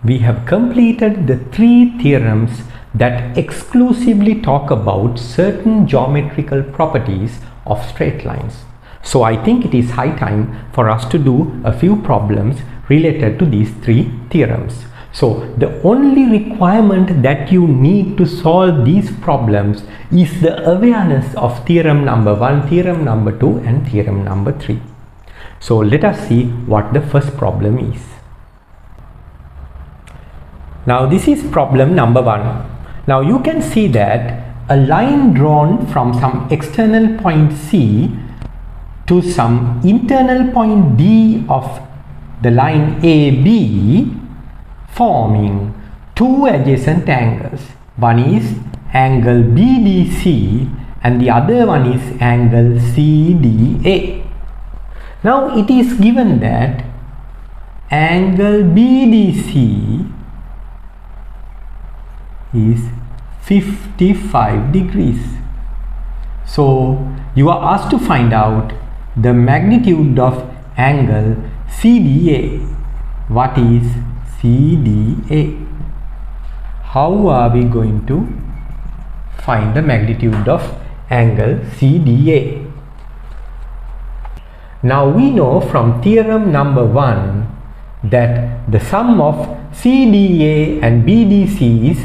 We have completed the 3 theorems that exclusively talk about certain geometrical properties of straight lines. So I think it is high time for us to do a few problems related to these 3 theorems. So the only requirement that you need to solve these problems is the awareness of theorem number 1, theorem number 2 and theorem number 3. So let us see what the first problem is. Now this is problem number 1. Now you can see that a line drawn from some external point C to some internal point D of the line AB forming 2 adjacent angles. One is angle BDC and the other one is angle CDA. Now it is given that angle BDC is 55 degrees. So you are asked to find out the magnitude of angle CDA. What is CDA? How are we going to find the magnitude of angle CDA? Now we know from theorem number 1 that the sum of CDA and BDC is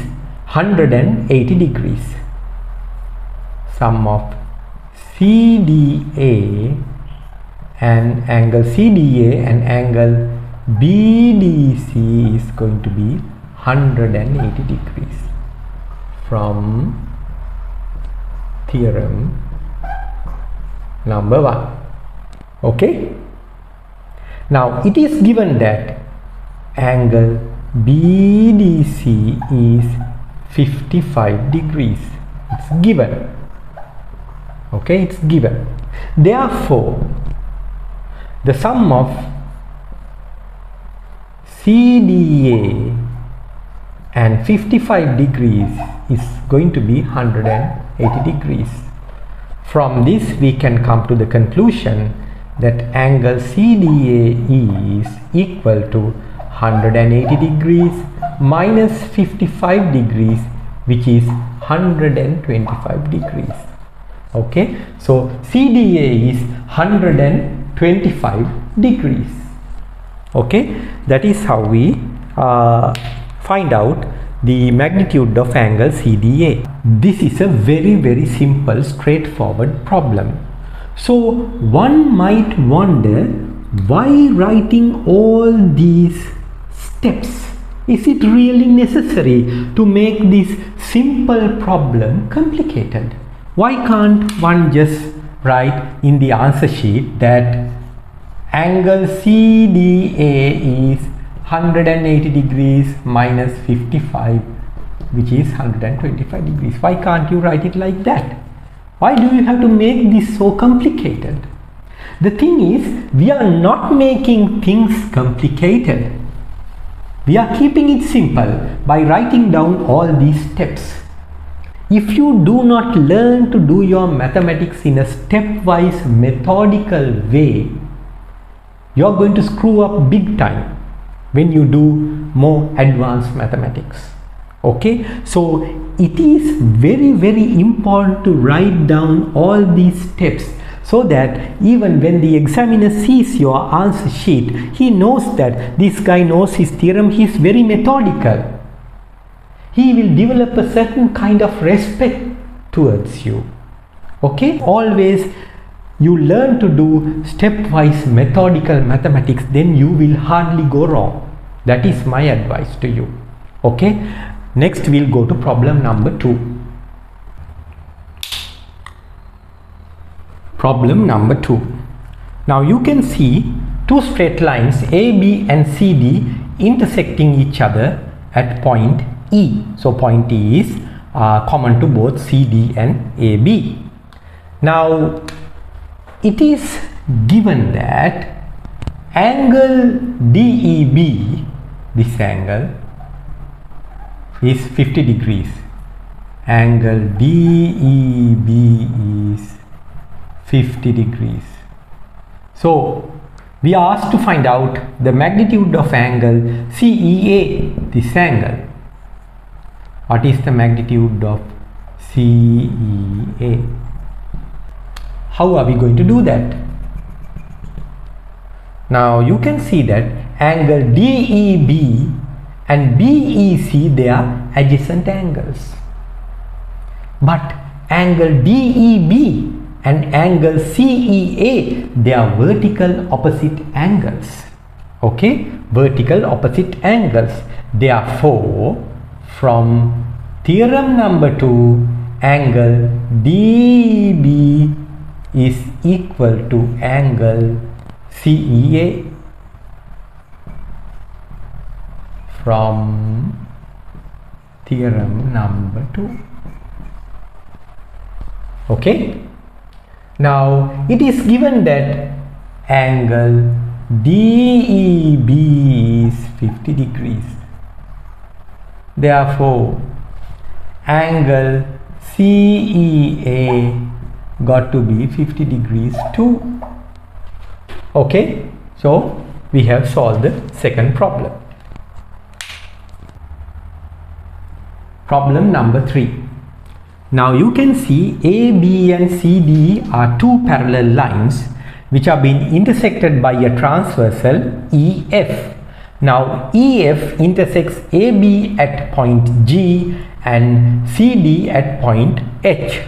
180 degrees. Sum of CDA and angle CDA and angle BDC is going to be 180 degrees from theorem number 1. Okay. Now it is given that angle BDC is 55 degrees. It's given. Okay, it's given. Therefore, the sum of CDA and 55 degrees is going to be 180 degrees. From this we can come to the conclusion that angle CDA is equal to 180 degrees minus 55 degrees, which is 125 degrees. Okay, so CDA is 125 degrees. Okay, that is how we find out the magnitude of angle CDA. This is a very simple, straightforward problem. So one might wonder, why writing all these steps? Is it really necessary to make this simple problem complicated? Why can't one just write in the answer sheet that angle CDA is 180 degrees minus 55, which is 125 degrees? Why can't you write it like that? Why do you have to make this so complicated? The thing is, we are not making things complicated. We are keeping it simple by writing down all these steps. If you do not learn to do your mathematics in a stepwise, methodical way, you are going to screw up big time when you do more advanced mathematics. Okay, so it is very important to write down all these steps, so that even when the examiner sees your answer sheet, he knows that this guy knows his theorem, he is very methodical. He will develop a certain kind of respect towards you. Okay, always you learn to do stepwise methodical mathematics, then you will hardly go wrong. That is my advice to you. Okay, next we'll go to problem number 2. Problem number 2. Now you can see two straight lines AB and CD intersecting each other at point E. So point E is common to both CD and AB. Now it is given that angle DEB, this angle, is 50 degrees. Angle DEB is 50 degrees. So we are asked to find out the magnitude of angle CEA, this angle. What is the magnitude of CEA? How are we going to do that? Now you can see that angle DEB and BEC, they are adjacent angles. But angle DEB and angle CEA, they are vertical opposite angles. Okay, vertical opposite angles. Therefore, from theorem number 2, angle DEB is equal to angle CEA. From theorem number 2. Okay. Now it is given that angle DEB is 50 degrees. Therefore, angle CEA got to be 50 degrees too. Okay. So we have solved the second problem. Problem number 3. Now you can see AB and CD are two parallel lines which are being intersected by a transversal EF. Now EF intersects AB at point G and CD at point H.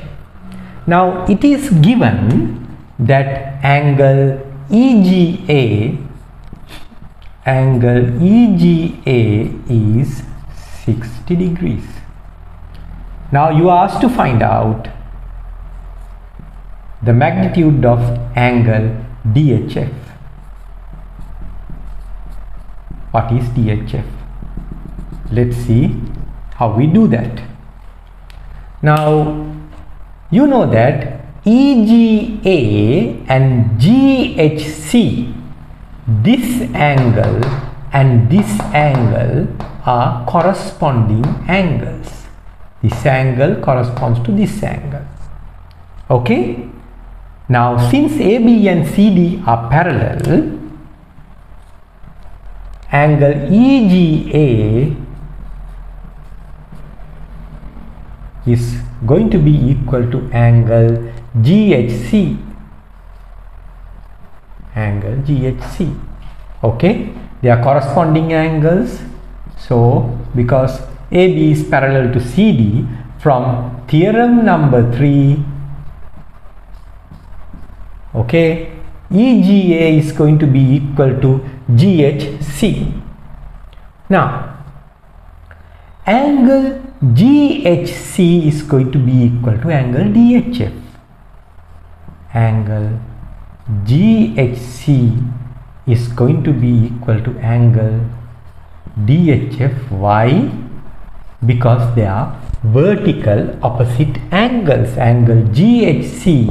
Now it is given that angle EGA is 60 degrees. Now you are asked to find out the magnitude of angle DHF. What is DHF? Let's see how we do that. Now you know that EGA and GHC, this angle and this angle are corresponding angles. This angle corresponds to this angle. Okay. Now since AB and CD are parallel, angle EGA is going to be equal to angle GHC. Angle GHC. Okay. They are corresponding angles. So because AB is parallel to CD, from theorem number 3, okay, EGA is going to be equal to GHC. Now angle GHC is going to be equal to angle DHF. Angle GHC is going to be equal to angle DHF. Why? Because they are vertical opposite angles. Angle GHC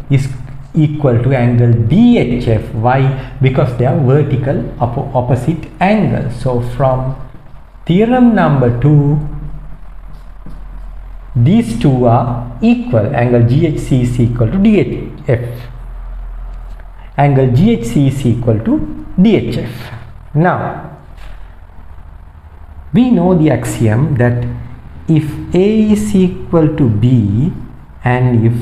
is equal to angle DHF. Why? Because they are vertical opposite angles. So from theorem number 2, these two are equal. Angle GHC is equal to DHF. Angle GHC is equal to DHF. Now we know the axiom that if A is equal to B and if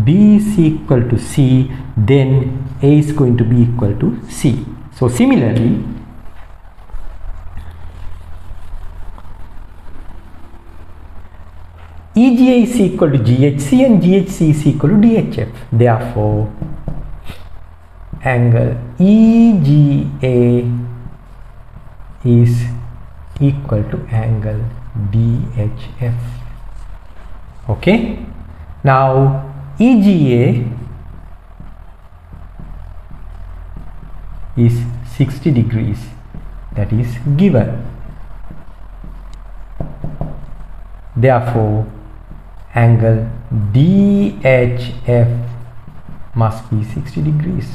B is equal to C, then A is going to be equal to C. So similarly, EGA is equal to GHC and GHC is equal to DHF. Therefore, angle EGA is equal to angle DHF. Okay. Now EGA is 60 degrees, that is given. Therefore, angle DHF must be 60 degrees.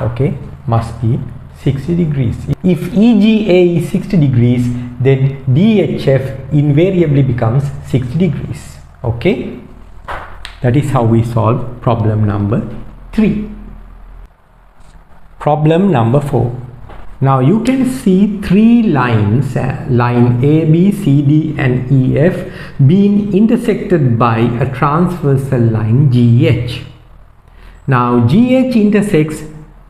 Okay, must be 60 degrees. If EGA is 60 degrees, then DHF invariably becomes 60 degrees. Okay, that is how we solve problem number 3. Problem number 4. Now you can see three lines, line A, B, C, D and E, F being intersected by a transversal line GH. Now GH intersects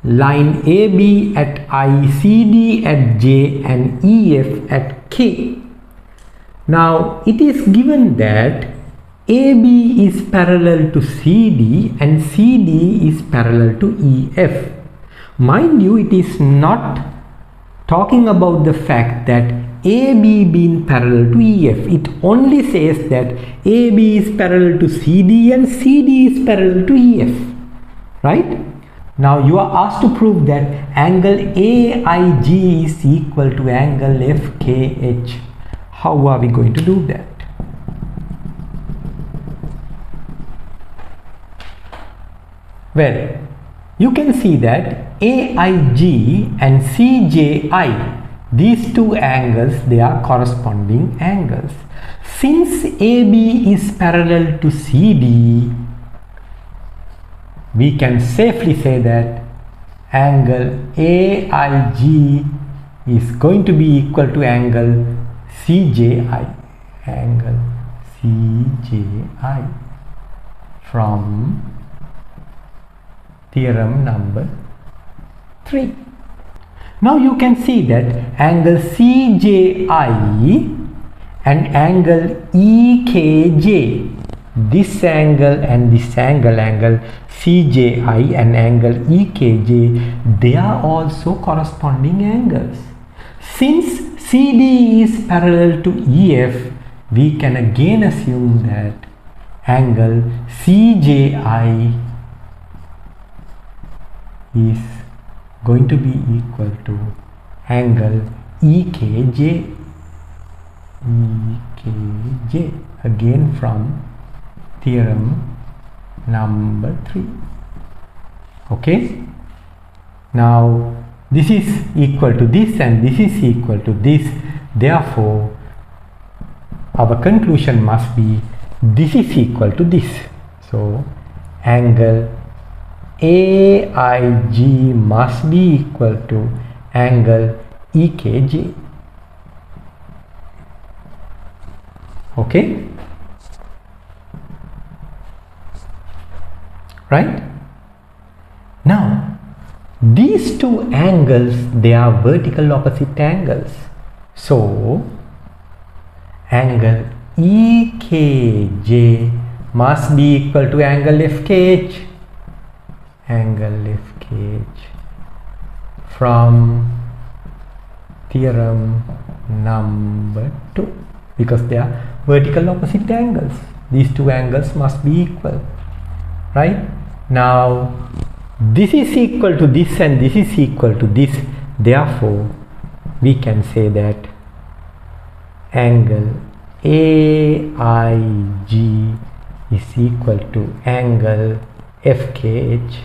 line AB at I, CD at J and EF at K. Now it is given that AB is parallel to CD and CD is parallel to EF. Mind you, it is not talking about the fact that AB being parallel to EF. It only says that AB is parallel to CD and CD is parallel to EF. Right? Now you are asked to prove that angle AIG is equal to angle FKH. How are we going to do that? Well, you can see that AIG and CJI, these two angles, they are corresponding angles. Since AB is parallel to CD, we can safely say that angle AIG is going to be equal to angle CJI, angle CJI from theorem number 3. Now you can see that angle CJI and angle EKJ, this angle and this angle CJI and angle EKJ, they are also corresponding angles. Since CD is parallel to EF, we can again assume that angle CJI is going to be equal to angle EKJ, again from theorem number 3. Okay, now this is equal to this and this is equal to this, therefore our conclusion must be this is equal to this. So angle AIG must be equal to angle EKJ. Okay, right? Now these two angles, they are vertical opposite angles. So angle EKJ must be equal to angle FKH, angle FKH from theorem number 2, because they are vertical opposite angles. These two angles must be equal, right? Now this is equal to this and this is equal to this, therefore we can say that angle AIG is equal to angle FKH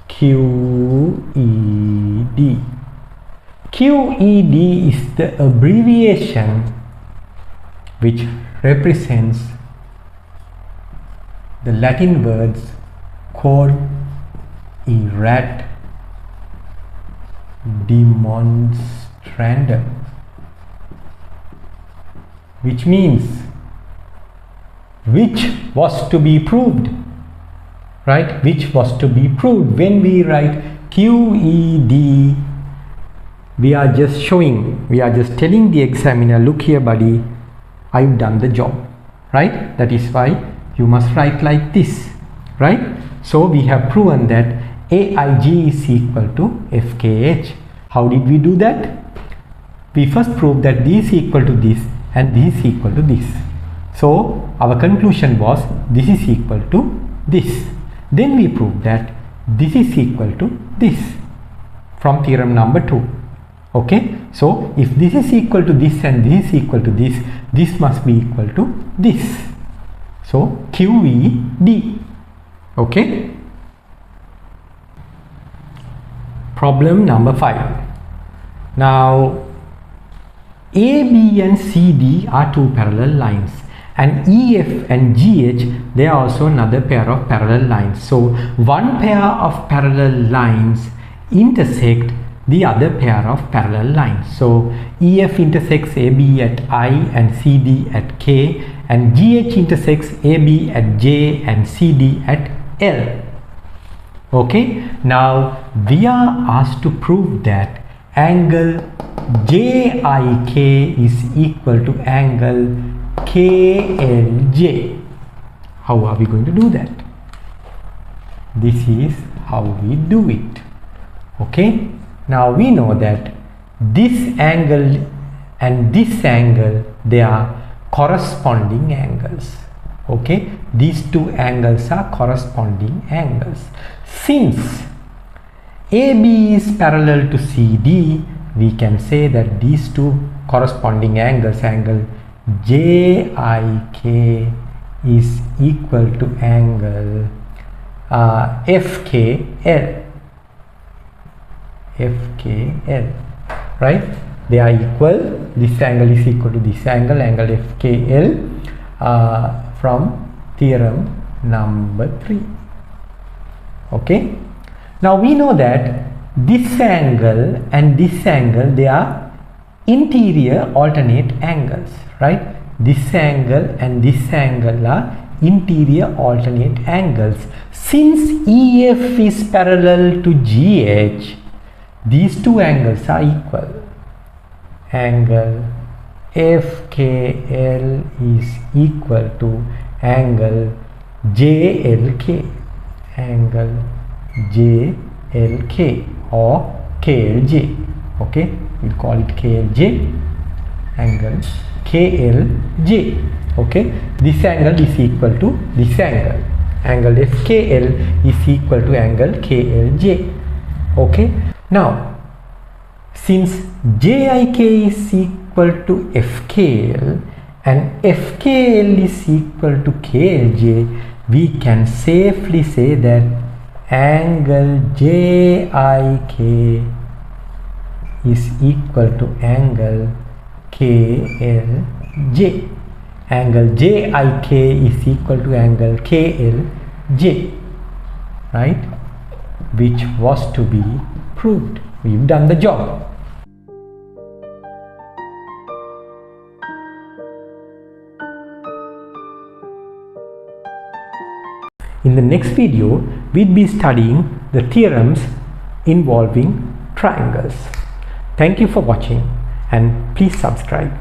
QED. QED is the abbreviation which represents the Latin words quod erat demonstrandum, which means which was to be proved, right? Which was to be proved. When we write QED, we are just showing, we are just telling the examiner, look here buddy, I've done the job, right? That is why you must write like this, right? So we have proven that AIG is equal to FKH. How did we do that? We first proved that this is equal to this and this is equal to this. So our conclusion was this is equal to this. Then we proved that this is equal to this from theorem number 2. Okay, so if this is equal to this and this is equal to this, this must be equal to this. So QED. Okay. Problem number 5. Now AB and CD are two parallel lines and EF and GH, they are also another pair of parallel lines. So one pair of parallel lines intersect the other pair of parallel lines. So EF intersects AB at I and CD at K, and GH intersects AB at J and CD at L. Okay, now we are asked to prove that angle JIK is equal to angle KLJ. How are we going to do that? This is how we do it. Okay, now we know that this angle and this angle, they are corresponding angles. Okay, these two angles are corresponding angles. Since AB is parallel to CD, we can say that these two corresponding angles, angle JIK is equal to angle FKL. FKL, right? They are equal. This angle is equal to this angle, angle FKL, from theorem number 3. Okay, now we know that this angle and this angle, they are interior alternate angles, right? This angle and this angle are interior alternate angles. Since EF is parallel to GH, these two angles are equal. Angle FKL is equal to angle JLK, angle JLK or KLJ. Okay, we'll call it KLJ, angle KLJ. Okay, this angle is equal to this angle, angle FKL is equal to angle KLJ. Okay, now since JIK is equal to FKL and FKL is equal to KLJ, we can safely say that angle JIK is equal to angle KLJ. Angle JIK is equal to angle KLJ, right? Which was to be proved. We've done the job. In the next video, we'll be studying the theorems involving triangles. Thank you for watching and please subscribe.